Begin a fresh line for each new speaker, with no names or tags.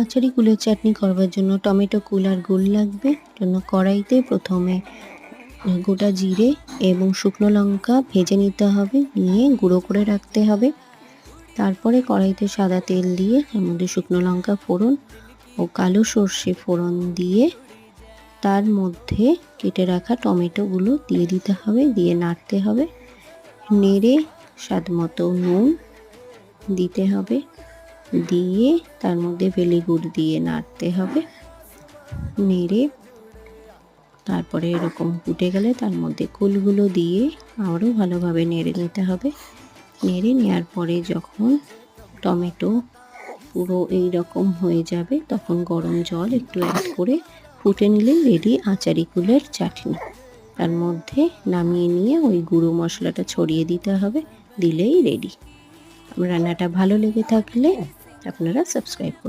আচারি কুলের চাটনি করবার জন্য টমেটো কুল আর গুড় লাগবে। জন্য কড়াইতে প্রথমে গোটা জিরে এবং শুকনো লঙ্কা ভেজে নিতে হবে, নিয়ে গুঁড়ো করে রাখতে হবে। তারপরে কড়াইতে সাদা তেল দিয়ে তার মধ্যে শুকনো লঙ্কা ফোড়ন ও কালো সর্ষে ফোড়ন দিয়ে তার মধ্যে কেটে রাখা টমেটোগুলো দিয়ে দিতে হবে, দিয়ে নাড়তে হবে। নেড়ে স্বাদ মতো নুন দিতে হবে, দিয়ে তার মধ্যে ভেলি গুড় দিয়ে নাড়তে হবে। নেড়ে তারপরে এরকম ফুটে গেলে তার মধ্যে কুলগুলো দিয়ে আবারও ভালোভাবে নেড়ে নিতে হবে। নেড়ে নেওয়ার পরে যখন টমেটো পুরো এই রকম হয়ে যাবে তখন গরম জল একটু অ্যাড করে ফুটে নিলেই রেডি আচারি কুলের চাটনি। তার মধ্যে নামিয়ে নিয়ে ওই গুঁড়ো মশলাটা ছড়িয়ে দিতে হবে, দিলেই রেডি। রান্নাটা ভালো লেগে থাকলে আপনারা সাবস্ক্রাইব করুন।